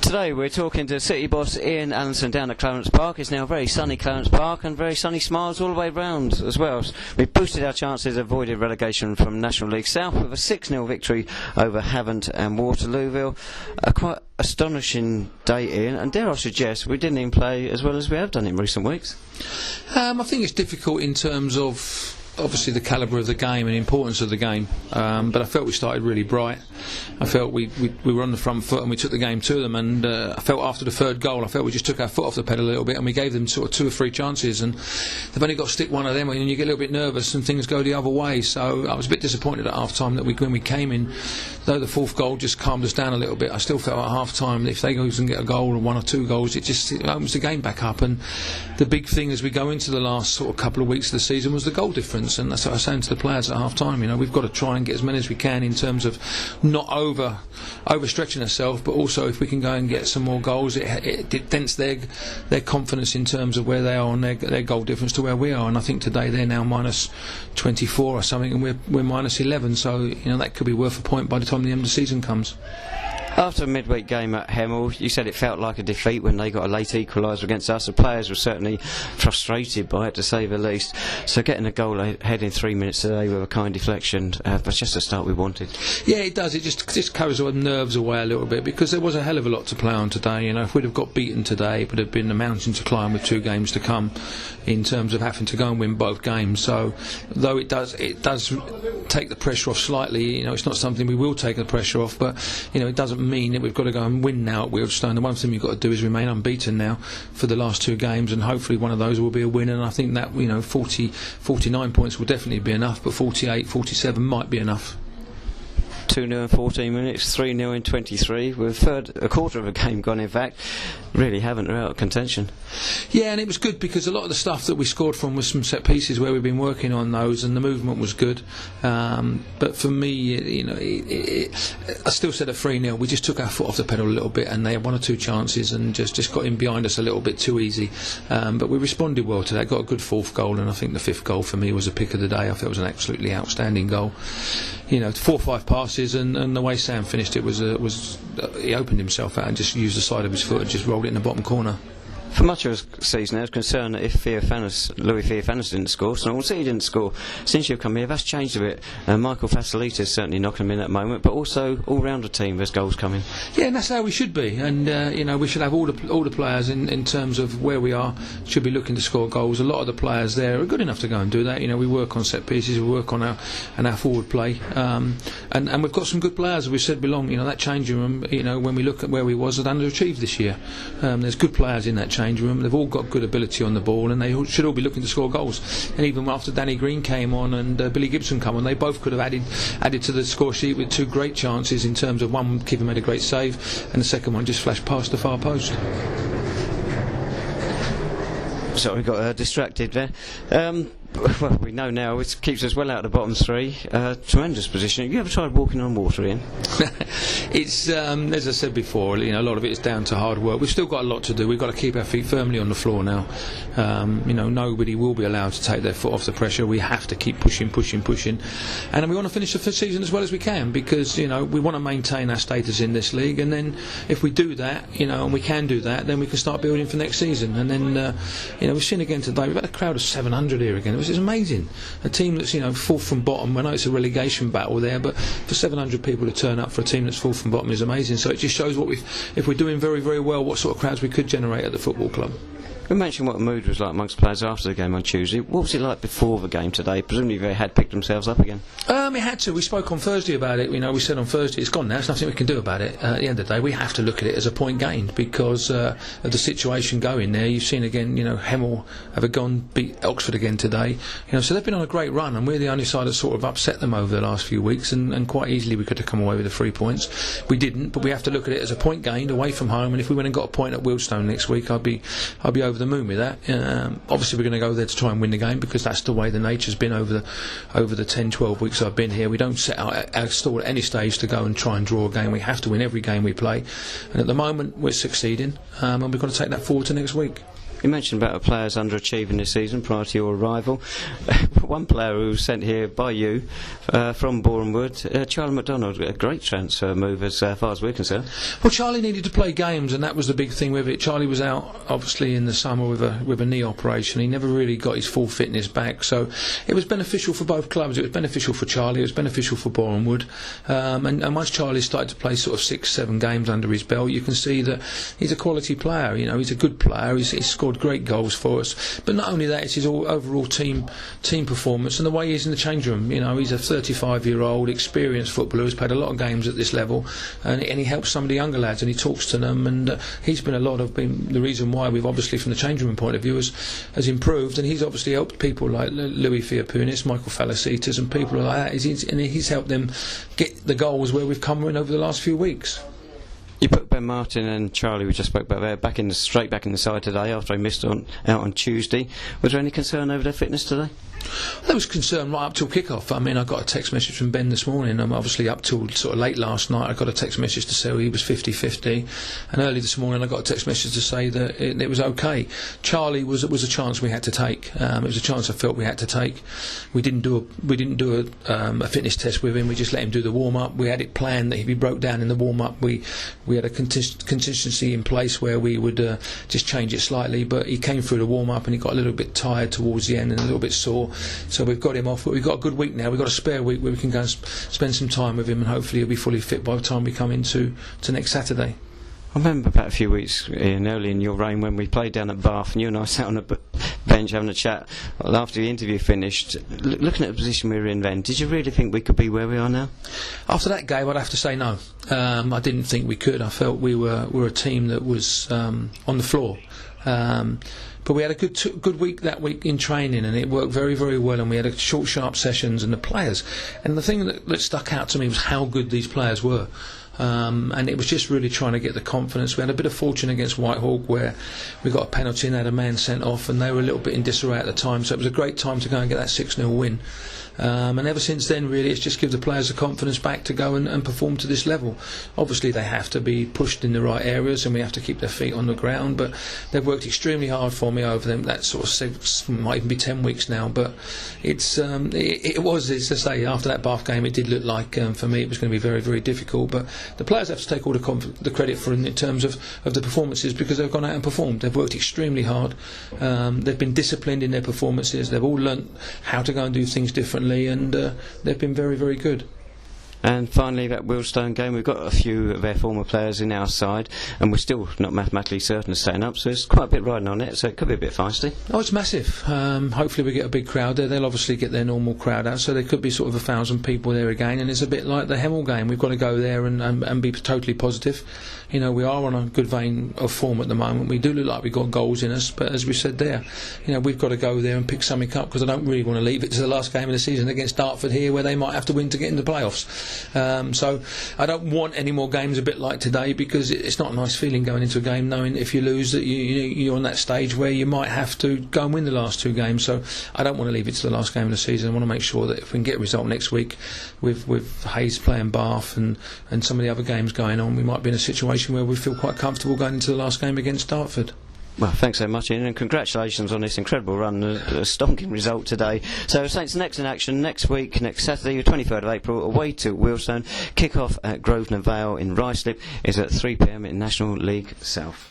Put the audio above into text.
Today we're talking to City boss Ian Allinson down at Clarence Park. It's now very sunny Clarence Park and very sunny smiles all the way round as well. We've boosted our chances of avoiding relegation from National League South with a 6-0 victory over Havant and Waterlooville. A quite astonishing day, Ian, and dare I suggest we didn't even play as well as we have done in recent weeks. I think it's difficult in terms of obviously the calibre of the game and the importance of the game, but I felt we started really bright. I felt we were on the front foot and we took the game to them, and I felt after the third goal I felt we just took our foot off the pedal a little bit and we gave them sort of 2 or 3 chances, and they've only got to stick one of them and you get a little bit nervous and things go the other way. So I was a bit disappointed at half time that when we came in, though the 4th goal just calmed us down a little bit, I still felt at half time that if they go and get a goal or 1 or 2 goals, it opens the game back up. And the big thing as we go into the last sort of couple of weeks of the season was the goal difference, and that's what I was saying to the players at half time. You know, we've got to try and get as many as we can in terms of not overstretching ourselves, but also if we can go and get some more goals, it dents their confidence in terms of where they are on their goal difference to where we are. And I think today they're now minus 24 or something, and we're minus 11. So you know that could be worth a point by the time the end of the season comes. After a midweek game at Hemel, you said it felt like a defeat when they got a late equaliser against us. The players were certainly frustrated by it, to say the least. So getting a goal ahead in 3 minutes today with a kind deflection was just the start we wanted. Yeah, it does. It just carries our nerves away a little bit, because there was a hell of a lot to play on today. You know, if we'd have got beaten today, it would have been a mountain to climb with 2 games to come in terms of having to go and win both games. So though it does take the pressure off slightly, you know, it's not something we will take the pressure off, but you know, it doesn't mean that we've got to go and win now at Wealdstone. The one thing you've got to do is remain unbeaten now for the last 2 games, and hopefully one of those will be a win. And I think that, you know, 49 points will definitely be enough, but 48, 47 might be enough. 2-0 in 14 minutes, 3-0 in 23, with a quarter of a game gone. In fact, really haven't out of contention. Yeah, and it was good because a lot of the stuff that we scored from was some set pieces where we've been working on those, and the movement was good. But for me, you know, I still said at 3-0, we just took our foot off the pedal a little bit, and they had 1 or 2 chances and just got in behind us a little bit too easy. But we responded well to that, got a good 4th goal, and I think the 5th goal for me was a pick of the day. I felt it was an absolutely outstanding goal. You know, 4 or 5 passes, and the way Sam finished it was he opened himself out and just used the side of his foot and just rolled it in the bottom corner. For much of the season, I was concerned that if Louis Theophanis didn't score, Snowball City didn't score. Since you've come here, that's changed a bit. Michael Fasolita's certainly knocking them in at the moment, but also all round the team, there's goals coming. Yeah, and that's how we should be. And you know, we should have all the players in terms of where we are should be looking to score goals. A lot of the players there are good enough to go and do that. You know, we work on set pieces, we work on our forward play, and we've got some good players, as we said, belong. You know, that changing room. You know, when we look at where we was, had underachieved this year. There's good players in that change room. They've all got good ability on the ball, and they should all be looking to score goals. And even after Danny Green came on and Billy Gibson come on, they both could have added to the score sheet with 2 great chances, in terms of one keeper made a great save and the second one just flashed past the far post. So we got distracted there. Well, we know now it keeps us well out of the bottom 3. Tremendous position. Have you ever tried walking on water, Ian? It's as I said before, you know, a lot of it is down to hard work. We've still got a lot to do. We've got to keep our feet firmly on the floor now. You know, nobody will be allowed to take their foot off the pressure. We have to keep pushing, and we want to finish the season as well as we can, because you know, we want to maintain our status in this league. And then if we do that, you know, and we can do that, then we can start building for next season. And then you know, we've seen again today, we've had a crowd of 700 here again. It's amazing. A team that's, you know, 4th from bottom. I know it's a relegation battle there, but for 700 people to turn up for a team that's 4th from bottom is amazing. So it just shows if we're doing very, very well, what sort of crowds we could generate at the football club. We mentioned what the mood was like amongst players after the game on Tuesday. What was it like before the game today? Presumably they had picked themselves up again. It had to. We spoke on Thursday about it. You know, we said on Thursday, it's gone now. There's nothing we can do about it. At the end of the day, we have to look at it as a point gained, because of the situation going there. You've seen again, you know, Hemel have beat Oxford again today. You know, so they've been on a great run, and we're the only side that sort of upset them over the last few weeks. And quite easily we could have come away with the 3 points. We didn't, but we have to look at it as a point gained away from home. And if we went and got a point at Wealdstone next week, I'd be over the moon with that. Obviously we're going to go there to try and win the game, because that's the way the nature's been over the 10-12 weeks I've been here. We don't set out our stall at any stage to go and try and draw a game. We have to win every game we play, and at the moment we're succeeding, and we've got to take that forward to next week. You mentioned about the players underachieving this season prior to your arrival. One player who was sent here by you from Bournemouth, Charlie McDonald, a great transfer move as far as we're concerned. Well, Charlie needed to play games, and that was the big thing with it. Charlie was out, obviously, in the summer with a knee operation. He never really got his full fitness back, so it was beneficial for both clubs. It was beneficial for Charlie, it was beneficial for Bournemouth. And once Charlie started to play sort of 6-7 games under his belt, you can see that he's a quality player. You know, he's a good player. He's scored great goals for us. But not only that, it's his overall team performance and the way he is in the change room. You know, he's a 35-year-old experienced footballer who's played a lot of games at this level, and he helps some of the younger lads, and he talks to them, and he's been the reason why we've obviously, from the change room point of view, has improved, and he's obviously helped people like Louis Fiapunis, Michael Falasitas, and people like that. And he's helped them get the goals where we've come in over the last few weeks. You put Ben Martin and Charlie, we just spoke about there, straight back in the side today after they missed out on Tuesday. Was there any concern over their fitness today? There was concern right up till kick-off. I mean, I got a text message from Ben this morning. Obviously up till sort of late last night I got a text message to say he was 50-50, and early this morning I got a text message to say that it was okay. Charlie was a chance we had to take. It was a chance I felt we had to take. We didn't do a fitness test with him. We just let him do the warm-up. We had it planned that if he broke down in the warm-up, we had a contingency in place where we would just change it slightly, but he came through the warm-up and he got a little bit tired towards the end and a little bit sore. So we've got him off, but we've got a good week now. We've got a spare week where we can go and spend some time with him, and hopefully he'll be fully fit by the time we come into next Saturday. I remember about a few weeks early in your reign when we played down at Bath, and you and I sat on a bench having a chat after the interview finished, looking at the position we were in then. Did you really think we could be where we are now? After that game, I'd have to say no. I didn't think we could. I felt we were a team that was on the floor. But we had a good week that week in training, and it worked very, very well, and we had short, sharp sessions, and the players. And the thing that stuck out to me was how good these players were. And it was just really trying to get the confidence. We had a bit of fortune against Whitehawk where we got a penalty and had a man sent off, and they were a little bit in disarray at the time, so it was a great time to go and get that 6-0 win. And ever since then, really, it's just give the players the confidence back to go and perform to this level. Obviously, they have to be pushed in the right areas, and we have to keep their feet on the ground. But they've worked extremely hard for me over them. That sort of 6, might even be 10 weeks now. But it was, as I say, after that Bath game, it did look like for me it was going to be very, very difficult. But the players have to take all the credit for it in terms of the performances, because they've gone out and performed. They've worked extremely hard. They've been disciplined in their performances. They've all learnt how to go and do things differently. And they've been very, very good. And finally, that Wealdstone game, we've got a few of their former players in our side, and we're still not mathematically certain of staying up, so there's quite a bit riding on it, so it could be a bit feisty. Oh, it's massive. Hopefully we get a big crowd there. They'll obviously get their normal crowd out, so there could be sort of 1,000 people there again, and it's a bit like the Hemel game. We've got to go there and be totally positive. You know, we are on a good vein of form at the moment. We do look like we've got goals in us, but as we said there, you know, we've got to go there and pick something up, because I don't really want to leave it to the last game of the season against Dartford here, where they might have to win to get in the playoffs. So I don't want any more games a bit like today, because it's not a nice feeling going into a game knowing if you lose that you're on that stage where you might have to go and win the last 2 games. So I don't want to leave it to the last game of the season. I want to make sure that if we can get a result next week with Hayes playing Bath and some of the other games going on, we might be in a situation where we feel quite comfortable going into the last game against Dartford. Well, thanks so much, Ian, and congratulations on this incredible run, a stonking result today. So Saints next in action next week, next Saturday, the 23rd of April, away to Wealdstone. Kick-off at Grosvenor Vale in Ruislip is at 3 p.m. in National League South.